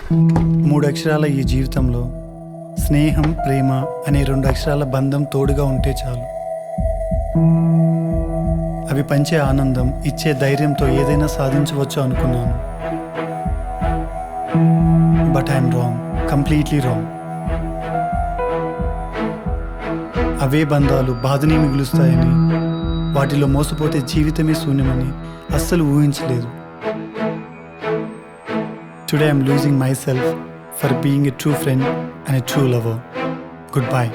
3 అక్షరాల ఈ జీవితంలో స్నేహం, ప్రేమ అనే 2 అక్షరాల బంధం తోడుగా ఉంటే చాలు. అవి పంచే ఆనందం, ఇచ్చే ధైర్యంతో ఏదైనా సాధించవచ్చు అనుకున్నాను. But I'm wrong, completely wrong. అవే బంధాలు బాధని మిగులుస్తాయని, వాటిలో మోసపోతే జీవితమే శూన్యమని అస్సలు ఊహించలేదు. Today I'm losing myself for being a true friend and a true lover. Goodbye.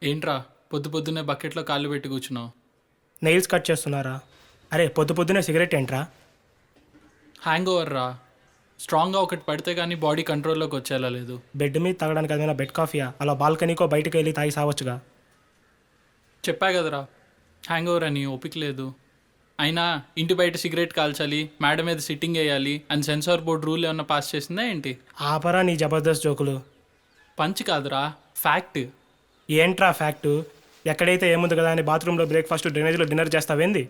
ఏంట్రా పొద్దున్నే బకెట్లో కాళ్ళు పెట్టి కూర్చున్నావు? నెయిల్స్ కట్ చేస్తున్నారా? అరే పొద్దున్నే సిగరెట్ ఏంట్రా? హ్యాంగ్ ఓవర్ రా. స్ట్రాంగ్గా ఒకటి పడితే కానీ బాడీ కంట్రోల్లోకి వచ్చేలా లేదు. బెడ్ మీద తాగడానికి ఏదైనా బెడ్ కాఫీయా? అలా బాల్కనీకో బయటకు వెళ్ళి తాగి సావచ్చుగా. చెప్పా కదరా హ్యాంగ్ ఓవర్ అని, ఓపిక లేదు. అయినా ఇంటి బయట సిగరెట్ కాల్చాలి, మేడ మీద సిట్టింగ్ వేయాలి అని సెన్సార్ బోర్డు రూల్ ఏమన్నా పాస్ చేసిందా ఏంటి? ఆపరా నీ జబర్దస్త్ జోకులు. పంచ్ కాదురా, ఫ్యాక్ట్. ఏంట్రా ఫ్యాక్టు? ఎక్కడైతే ఏముంది కదా అని బాత్రూంలో బ్రేక్ఫాస్ట్, డ్రైనేజ్లో డిన్నర్ చేస్తావేంది?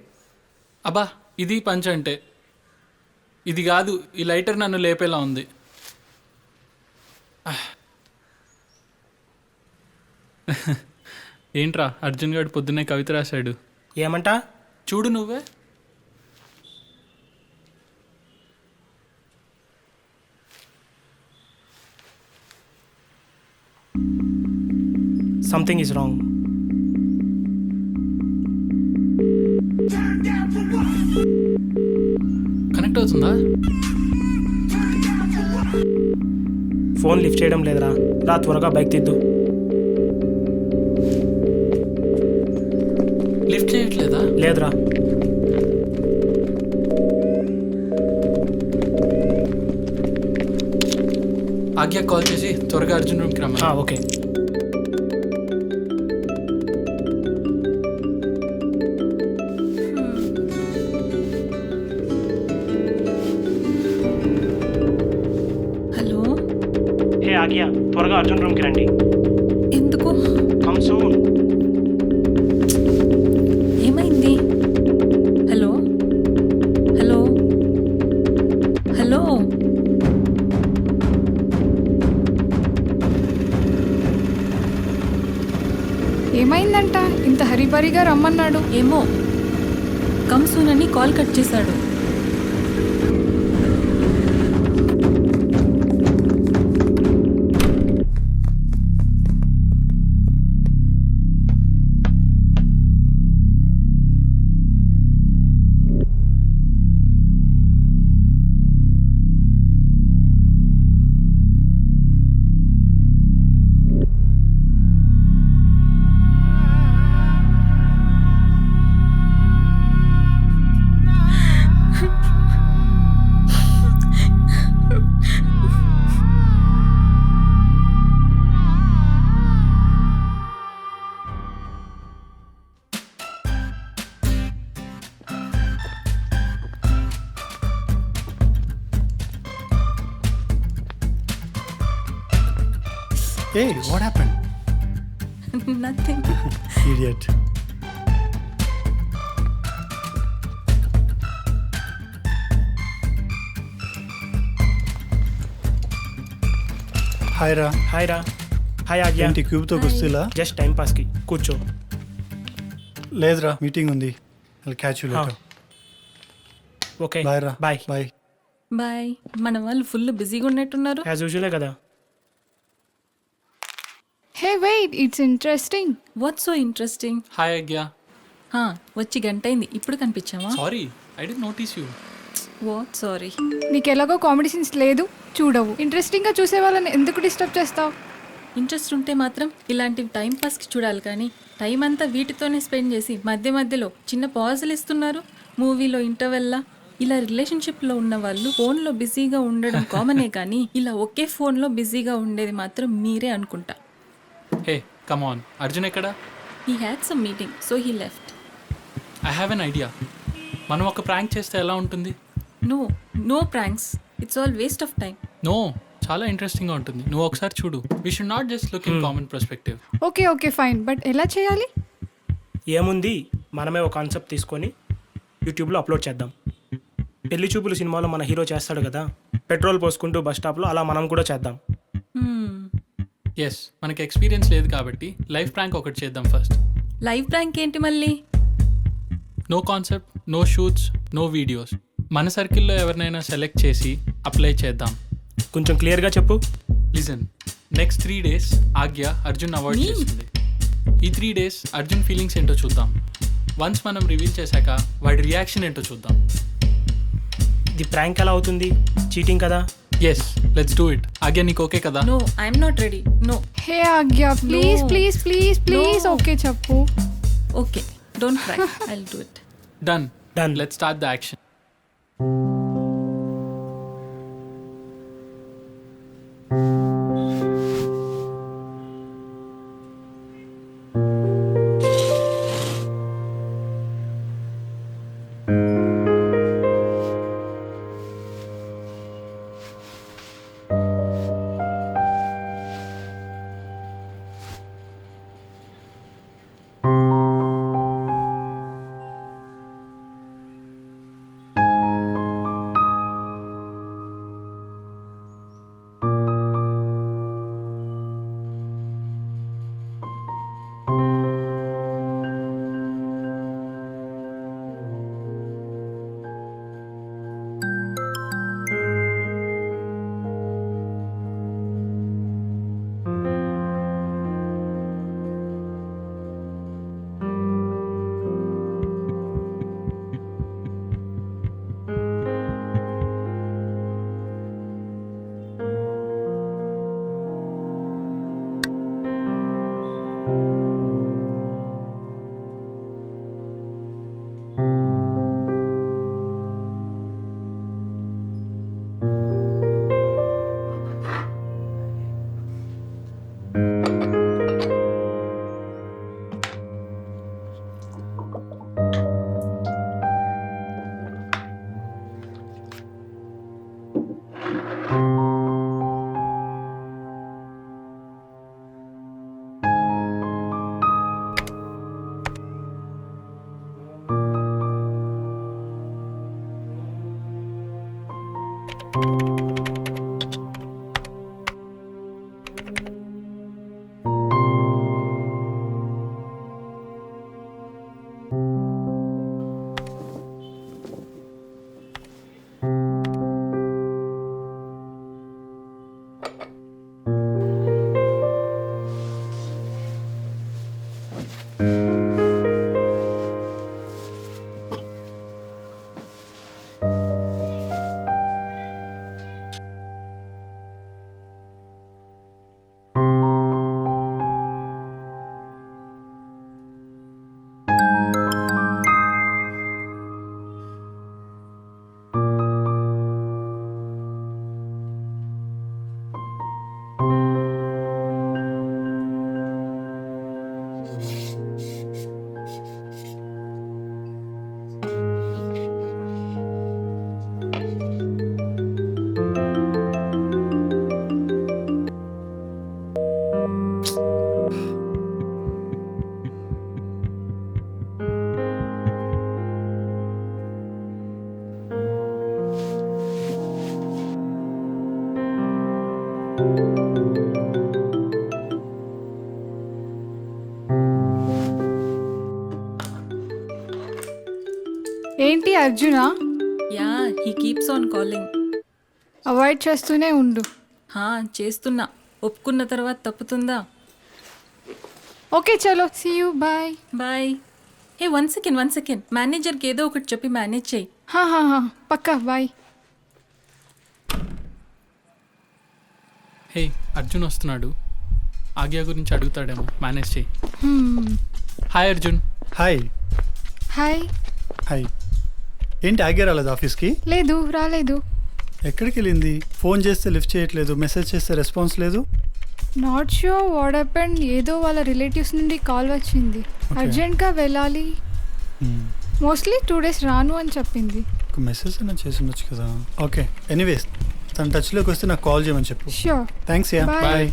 అబ్బా ఇది పంచ్ అంటే. ఇది కాదు, ఈ లైటర్ నన్ను లేపేలా ఉంది. ఏంట్రా అర్జున్ గారు పొద్దున్నే కవిత రాశాడు. ఏమంటా? చూడు నువ్వే. Something is wrong. కనెక్ట్ అవుతుందా? ఫోన్ లిఫ్ట్ చేయడం లేదురా. రా త్వరగా బైక్ తీద్దు. లిఫ్ట్ చేయట్లేదా? లేదురా. ఆజ్ఞ కాల్ చేసి త్వరగా అర్జున్ రూమ్కి రమ్మా. ఓకే. హలో, హే ఆగ్య, త్వరగా అర్జున్ రూమ్కి రండి. ఎందుకు? Come soon. ఏమైంది? Hello hello hello. ఏమైందంట? ఇంత హరిబరిగా రమ్మన్నాడు. ఏమో, కమ్సూన్ అని కాల్ కట్ చేశాడు. Hey, what happened? Nothing. Idiot. Hi రా. హాయ్ రా. హాయ్ ఆగ్య. ఏంటి క్యూబ్తో గుర్తులా? జస్ట్ టైం పాస్కి కూర్చో. లేదురా, మీటింగ్ ఉంది. Catch you later. Okay bye రా. బాయ్. బాయ్. బాయ్. మన వాళ్ళు ఫుల్ బిజీగా ఉన్నట్టున్నారు. యాజ్ యూజువలే కదా. Hey wait, it's interesting. What so interesting? Hi Agnya. వచ్చి గంట అయింది, ఇప్పుడు కనిపించావా? Sorry, I didn't notice you. What sorry? నీకు ఎలాగో కామెడీ సీన్స్ లేదు, చూడవు. ఇంట్రెస్టింగ్గా చూసే వాళ్ళని ఎందుకు డిస్టర్బ్ చేస్తావు? ఇంట్రెస్ట్ ఉంటే మాత్రం ఇలాంటివి టైం పాస్కి చూడాలి, కానీ టైం అంతా వీటితోనే స్పెండ్ చేసి మధ్య మధ్యలో చిన్న పాజులు ఇస్తున్నారు. మూవీలో ఇంటర్వెల్లా ఇలా రిలేషన్షిప్లో ఉన్న వాళ్ళు ఫోన్లో బిజీగా ఉండడం కామనే, కానీ ఇలా ఒకే ఫోన్లో బిజీగా ఉండేది మాత్రం మీరే అనుకుంటా. హే కమ్ ఆన్, అర్జున్ ఎక్కడా? He had some meeting so he left. I have an idea. మనం ఒక ప్రాంక్ చేస్తే ఎలా ఉంటుంది? No no pranks, it's all waste of time. No, చాలా ఇంట్రెస్టింగ్గా ఉంటుంది. నువ్వు ఒకసారి చూడు. We should not just look in common perspective. Okay fine, but ఎలా చేయాలి? ఏముంది, మనమే ఒక కాన్సెప్ట్ తీసుకొని యూట్యూబ్లో అప్లోడ్ చేద్దాం. పెళ్లి చూపులు సినిమాలో మన హీరో చేస్తాడు కదా, పెట్రోల్ పోసుకుంటూ బస్ స్టాప్లో, అలా మనం కూడా చేద్దాం. ఎస్, మనకి ఎక్స్పీరియన్స్ లేదు కాబట్టి లైఫ్ ప్రాంక్ ఒకటి చేద్దాం ఫస్ట్. లైవ్ ప్రాంక్ ఏంటి మళ్ళీ? No concept, no shoots, no videos. మన సర్కిల్లో ఎవరినైనా సెలెక్ట్ చేసి అప్లై చేద్దాం. కొంచెం క్లియర్గా చెప్పు. Listen, next 3 days Aagya Arjun avoid చేస్తుంది. ఈ 3 days అర్జున్ ఫీలింగ్స్ ఏంటో చూద్దాం. వన్స్ మనం రివీల్ చేశాక వాడి రియాక్షన్ ఏంటో చూద్దాం. ఇది ప్రాంక్ ఎలా అవుతుంది? చీటింగ్ కదా. Yes, let's do it. Aagya నీకు ఓకే కదా? No, I'm not ready. No. Hey Agnya, please No. Please please please No. Okay చెప్పు. Okay, don't cry, I will do it. Done. Done. Let's start the action. ఏంటి Arjuna, ya, he keeps on calling. Avoid చేస్తూనే ఉండు. చేస్తున్నా. ఒప్పుకున్న తర్వాత తప్పుతుందా? Okay చలో, see you, bye. Bye. A 1 second, మేనేజర్కి ఏదో ఒకటి చెప్పి మేనేజ్ చేయి. పక్కా, బాయ్. హే అర్జున్ వస్తున్నాడు, ఆగ్యా గురించి అడుగుతాడేమో, మేనేజ్ చేయి. Hi Arjun. Hi. Hi. Hi. ఏంటి ఆగ్యా రాలేదు ఆఫీస్కి? లేదు, రాలేదు. ఎక్కడికి వెళ్ళింది? ఫోన్ చేస్తే లిఫ్ట్ చేయట్లేదు, మెసేజ్ చేస్తే రెస్పాన్స్ లేదు. Not sure what happened. ఏదో వాళ్ళ రిలేటివ్స్ నుండి కాల్ వచ్చింది. అర్జెంట్గా వెళ్ళాలి. మోస్ట్లీ 2 days రాను అని చెప్పింది. ఒక మెసేజ్ అయినా చేసి ఉండొచ్చు కదా. ఓకే, ఎనీవేస్ తన టచ్లోకి వస్తే నాకు కాల్ చేయమని చెప్పు. Sure. Thanks yeah. Bye. Bye.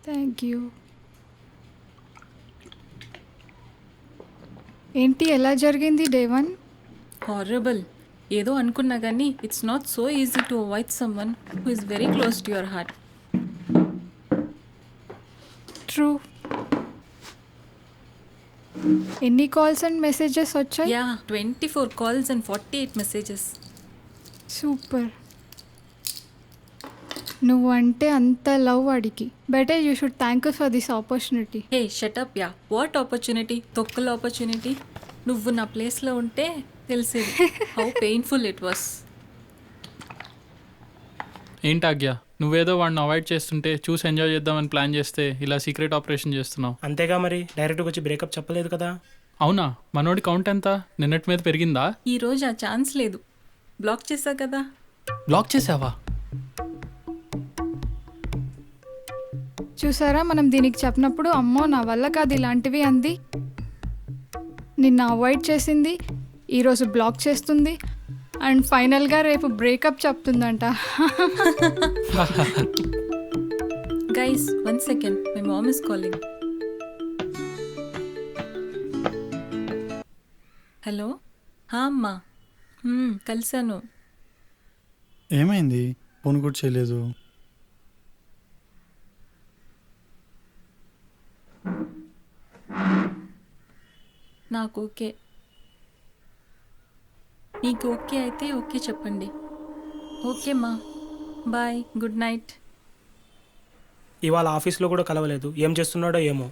Thank you. ఏంటి, ఎలా జరిగింది డే 1? హారబుల్. ఏదో అనుకున్నా కానీ it's not so easy to avoid someone who is very close to your heart. True. ఎన్ని కాల్స్ అండ్ మెసేజెస్ వచ్చాయి? Ya, 24 calls and 48 messages. Super. నువ్వు అంటే అంత లవ్ వాడికి. Better you should thank for this opportunity. Hey shut up ya. What opportunity? తొక్కల opportunity. నువ్వు నా ప్లేస్లో ఉంటే తెలిసేది హౌ పెయిన్ఫుల్ ఇట్ వాస్. ఏంటి ఆగ్యా, నువ్వేదో వాడిని అవాయిడ్ చేస్తుంటే చూసి ఎంజాయ్ చేద్దామని ప్లాన్ చేస్తే ఇలా సీక్రెట్ ఆపరేషన్ చేస్తున్నావు. అంతేగా మరి, డైరెక్ట్గా వచ్చి బ్రేకప్ చెప్పలేదు కదా. అవునా? మనోడి కౌంట్ ఎంత? నిన్నటి మీద పెరిగిందా? ఈ రోజు ఆ ఛాన్స్ లేదు. బ్లాక్ చేశా కదా. బ్లాక్ చేసావా? చూసారా, మనం దీనికి చెప్పినప్పుడు అమ్మో నా వల్ల కాదు ఇలాంటివి అంది. నిన్న అవాయిడ్ చేసింది, ఈరోజు బ్లాక్ చేస్తుంది, అండ్ ఫైనల్గా రేపు బ్రేకప్ చెప్తుందంట. Guys 1 second, my mom is calling. Hello. అమ్మా. కలిసాను. ఏమైంది? ఫోన్ కూడా చేయలేదు. నాకు ఓకే. నీకు ఓకే అయితే ఓకే చెప్పండి. ఓకే మా, బాయ్, గుడ్ నైట్. ఇవాళ ఆఫీస్లో కూడా కలవలేదు, ఏం చేస్తున్నాడో ఏమో.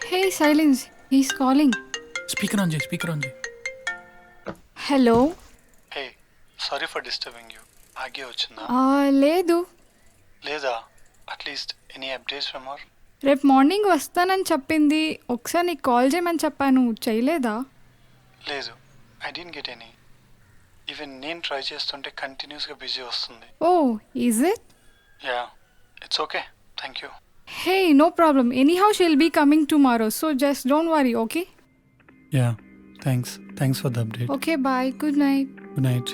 Hey silence, he's calling. Speaker on చేయి, స్పీకర్ ఆన్ చేయి. Hello. Hey, sorry for disturbing you. Aagya వచ్చిందా? లేదు. లేదా? At least any updates from her? రేపు మార్నింగ్ వస్తానని చెప్పింది. ఒకసారి నీకు కాల్ చేయమని చెప్పాను, చేయలేదా? లేదు, I don't get any. Even నేను ట్రై చేస్తుంటే కంటిన్యూస్గా బిజీ వస్తుంది. Oh, is it? Ya, it's okay, thank you. Hey, no problem. Anyhow she'll be coming tomorrow, so just don't worry, okay? Ya, thanks for the update. Okay, bye, good night. Good night.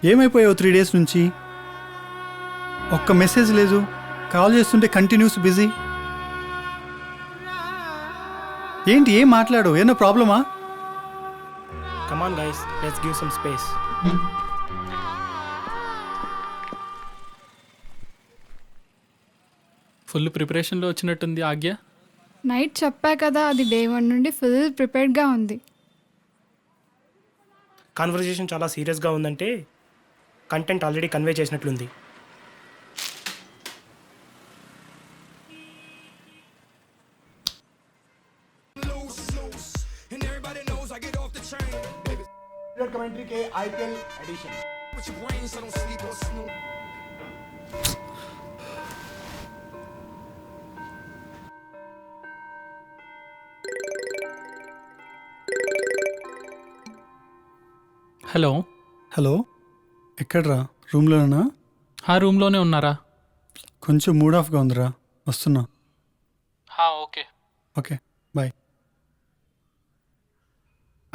ఏమైపోయావు 3 days నుంచి? ఒక్క message లేదు, call చేస్తుంటే continuous busy. ఏంటి, ఏం మాట్లాడు? ఏమో ప్రాబ్లమా? Come on guys, let's give some space. Full ప్రిపరేషన్లో వచ్చినట్టుంది ఆగ్యా. నైట్ చెప్పా కదా, అది డే 1 నుండి ఫుల్ ప్రిపేర్డ్గా ఉంది. కాన్వర్జేషన్ చాలా సీరియస్గా ఉందంటే కంటెంట్ ఆల్రెడీ కన్వే చేసినట్లుంది. कमेंट्री के आईपीएल एडिशन హలో. హలో, ఎక్కడ్రా? రూమ్లోనా? ఆ రూమ్లోనే ఉన్నారా? కొంచెం మూడ్ ఆఫ్గా ఉందిరా, వస్తున్నా. ఓకే. Okay, bye.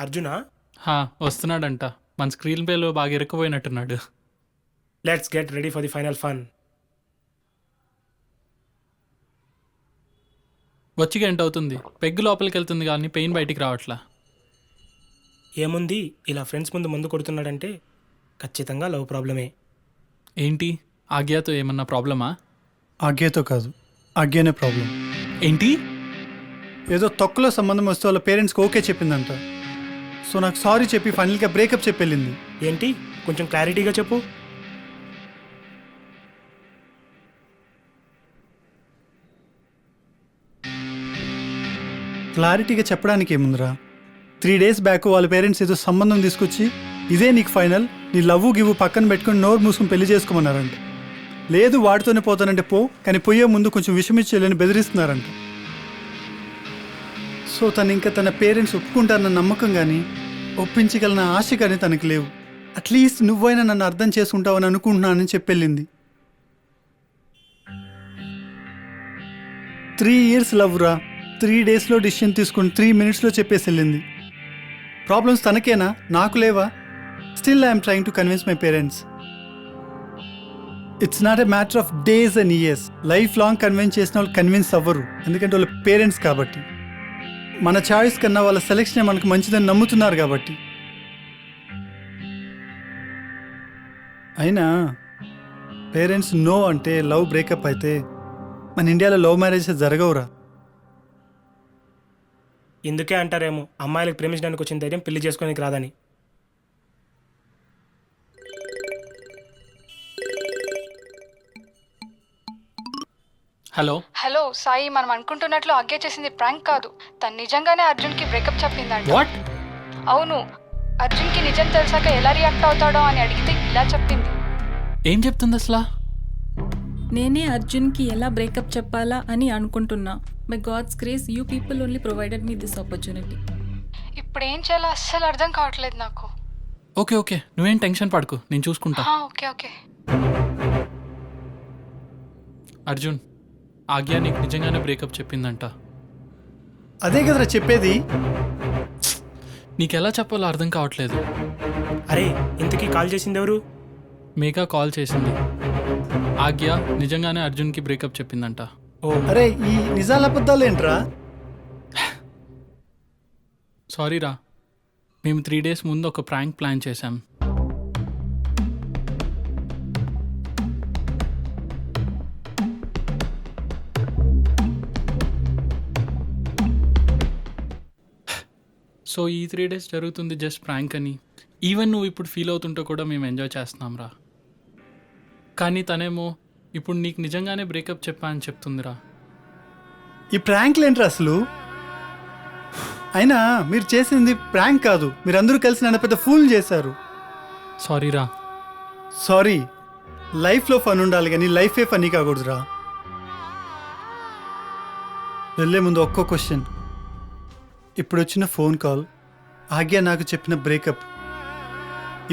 అర్జునా, వస్తున్నాడంట. మన స్క్రీన్ పేలో బాగా ఇరుక్కుపోయినట్టున్నాడు. Let's get ready for the final fun. వచ్చి గంట అవుతుంది, పెగ్గు లోపలికి వెళ్తుంది కానీ పెయిన్ బయటికి రావట్లా. ఏముంది, ఇలా ఫ్రెండ్స్ ముందు కొడుతున్నాడంటే ఖచ్చితంగా లవ్ ప్రాబ్లమే. ఏంటి, ఆగ్యాతో ఏమన్నా ప్రాబ్లమా? ఆగ్యాతో కాదు, ఆగ్యానే ప్రాబ్లం. ఏంటి? ఏదో తొక్కలో సంబంధం వస్తే వాళ్ళ పేరెంట్స్కి ఓకే చెప్పిందంట. సో నాకు సారీ చెప్పి ఫైనల్గా బ్రేకప్ చెప్పి వెళ్ళింది. ఏంటి కొంచెం క్లారిటీగా చెప్పు. క్లారిటీగా చెప్పడానికి ఏముందిరా, 3 days బ్యాక్ వాళ్ళ పేరెంట్స్ ఏదో సంబంధం తీసుకొచ్చి ఇదే నీకు ఫైనల్, నీ లవ్వు గివ్వు పక్కన పెట్టుకుని నోరు మూసుకుని పెళ్లి చేసుకోమన్నారంట. లేదు వాడితోనే పోతానంటే పో, కానీ పోయే ముందు కొంచెం విషమిచ్చేయాలని బెదిరిస్తున్నారంట. సో తను ఇంకా తన పేరెంట్స్ ఒప్పుకుంటారన్న నమ్మకం కానీ ఒప్పించగలన ఆశ కానీ తనకు లేవు. అట్లీస్ట్ నువ్వైనా నన్ను అర్థం చేసుకుంటావని అనుకుంటున్నానని చెప్పెళ్ళింది. 3 years లవ్ రా, 3 daysలో డిసిషన్ తీసుకుని 3 minutesలో చెప్పేసి వెళ్ళింది. ప్రాబ్లమ్స్ తనకేనా, నాకు లేవా? Still I'm trying to convince my parents. It's not a matter of days and years. Life long convince చేసిన వాళ్ళు కన్విన్స్ అవ్వరు, ఎందుకంటే వాళ్ళ పేరెంట్స్ కాబట్టి. మన చాయిస్ కన్నా వాళ్ళ సెలెక్షనే మనకు మంచిదని నమ్ముతున్నారు కాబట్టి. అయినా పేరెంట్స్ నో అంటే లవ్ బ్రేకప్ అయితే మన ఇండియాలో లవ్ మ్యారేజెస్ జరగవురా. ఇందుకే అంటారేమో అమ్మాయిలకు ప్రేమించడానికి వచ్చిన ధైర్యం పెళ్లి చేసుకోనికి రాదని. హలో. హలో సాయి, మనం అనుకుంటున్నట్లు ఆజ్ఞ చేసింది ప్రాంక్ కాదు. తను నిజంగానే అర్జున్కి బ్రేకప్ చెప్పిందంట. వాట్? అవును, అర్జున్కి నిజం తెలిసాక ఎలా రియాక్ట్ అవుతాడో అని అడిగితే ఇలా చెప్పింది. ఏం చెప్తుంది అసలు? నేనే అర్జున్కి ఎలా బ్రేకప్ చెప్పాలా అని అనుకుంటున్నా. By God's grace you people only provided me this opportunity. ఇప్పుడు ఏం చేయాలో అస్సలు అర్థం కావట్లేదు నాకు. ఓకే ఓకే, నువ్వేం టెన్షన్ పడకు, నేను చూసుకుంటా. Okay okay. అర్జున్, ఆజ్ఞ నీకు నిజంగానే బ్రేకప్ చెప్పిందంట. అదే కదరా చెప్పేది. నీకెలా చెప్పాలో అర్థం కావట్లేదు. అరే ఇంతకీ కాల్ చేసింది ఎవరు? మేఘా కాల్ చేసింది. ఆజ్ఞ నిజంగానే అర్జున్కి బ్రేకప్ చెప్పిందంట. ఓ అరే ఈ నిజాల అబద్ధాలు ఏంట్రా? సారీ రా, మేము 3 days ముందు ఒక ప్రాంక్ ప్లాన్ చేశాం. సో ఈ 3 days జరుగుతుంది జస్ట్ ప్రాంక్ అని. ఈవెన్ నువ్వు ఇప్పుడు ఫీల్ అవుతుంటే కూడా మేము ఎంజాయ్ చేస్తున్నాం రా. కానీ తనేమో ఇప్పుడు నీకు నిజంగానే బ్రేకప్ చెప్పా అని చెప్తుందిరా. ఈ ప్రాంక్లు ఏంట్రా అసలు? అయినా మీరు చేసింది ప్రాంక్ కాదు, మీరందరూ కలిసి నన్ను పెద్ద ఫూల్ చేశారు. సారీ రా. సారీ. లైఫ్లో ఫన్ ఉండాలి కానీ లైఫే ఫనీ కాకూడదురా. వెళ్ళే ముందు ఒక్కో క్వశ్చన్. ఇప్పుడు వచ్చిన ఫోన్ కాల్, ఆజ్ఞ నాకు చెప్పిన బ్రేకప్,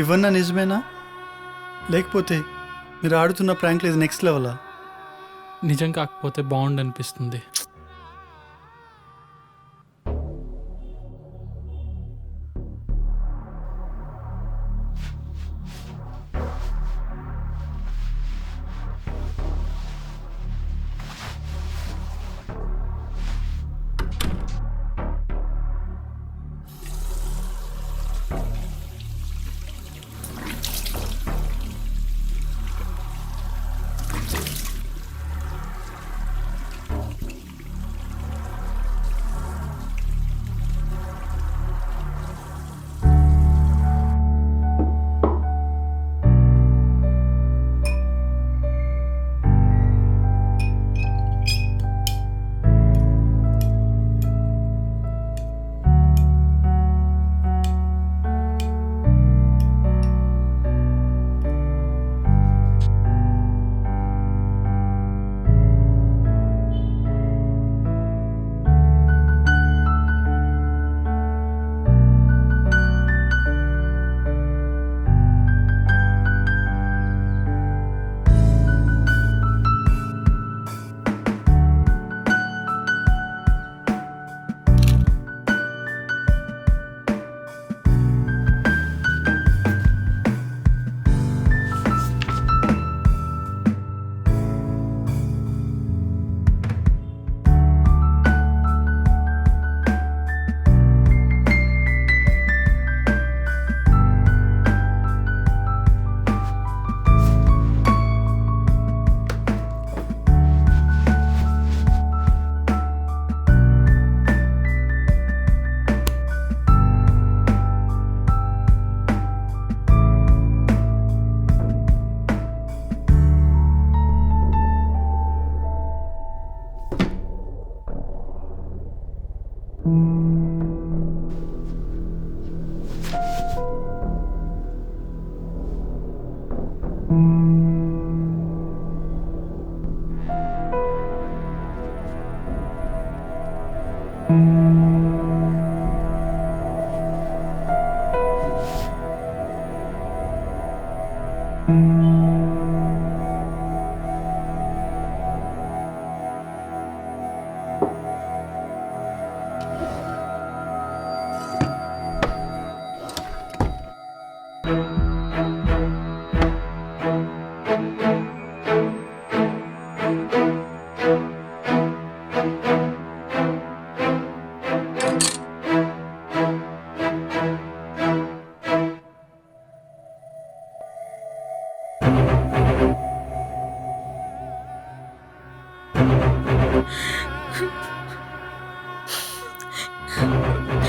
ఇవన్నా నిజమేనా? లేకపోతే మీరు ఆడుతున్న ప్రాంక్లు ఇది నెక్స్ట్ లెవెలా? నిజం కాకపోతే బాగుండు అనిపిస్తుంది.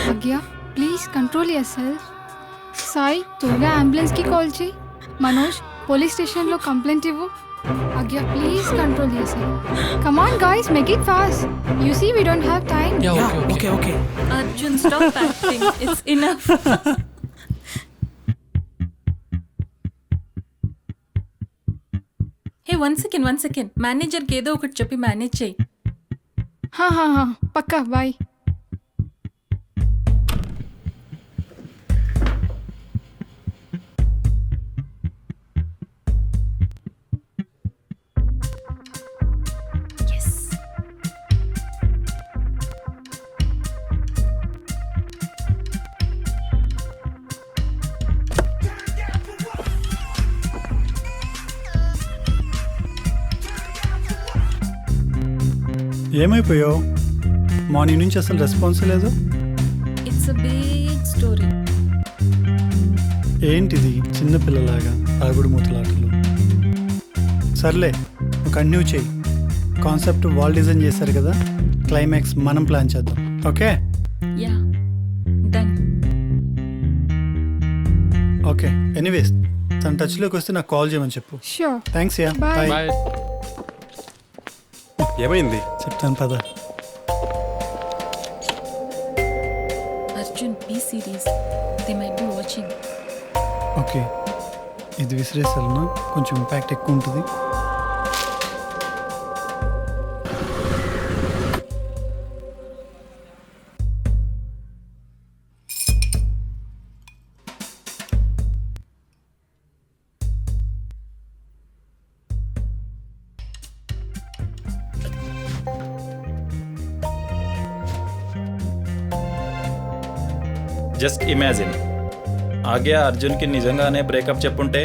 Bhagya please control yourself. Sai త్వరగా అంబులెన్స్కి కాల్ చేయి. మనోజ్ పోలీస్ స్టేషన్లో కంప్లైంట్ ఇవ్వు. Bhagya please control yourself. Come on guys, make it fast. You see we don't have time. Okay okay. Arjun stop acting, it's enough. Hey one second మేనేజర్కి ఏదో ఒకటి చెప్పి manage చేయి. హా హా హా పక్కా, బాయ్. ఏమైపోయావు? మార్నింగ్ నుంచి అసలు రెస్పాన్స్ లేదు. It's a big story. ఏంటిది చిన్నపిల్లలాగా తాగుడు మూతలాటలు? సర్లే, కంటిన్యూ చేయి. కాన్సెప్ట్ వాళ్ళు డిజైన్ చేశారు కదా, క్లైమాక్స్ మనం ప్లాన్ చేద్దాం. Okay yeah done. Okay, anyways తన టచ్లోకి వస్తే నాకు కాల్ చేయమని చెప్పు. Sure. Thanks yeah, Bye. Bye. Bye. ఏమైంది? చెప్తాను పద. Arjun be serious, they might be watching. Okay, ఇది విసిరేసాలన్నా కొంచెం ఇంపాక్ట్ ఎక్కువ ఉంటుంది. జస్ట్ ఇమాజిన్, ఆగ్య అర్జున్కి నిజంగానే బ్రేకప్ చెప్పుంటే,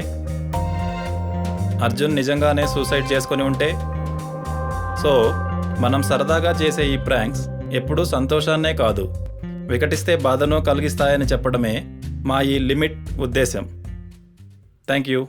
అర్జున్ నిజంగానే సూసైడ్ చేసుకొని ఉంటే. సో మనం సరదాగా చేసే ఈ ప్రాంక్స్ ఎప్పుడూ సంతోషాన్నే కాదు, వికటిస్తే బాధను కలిగిస్తాయని చెప్పడమే మా ఈ లిమిట్ ఉద్దేశం. Thank you.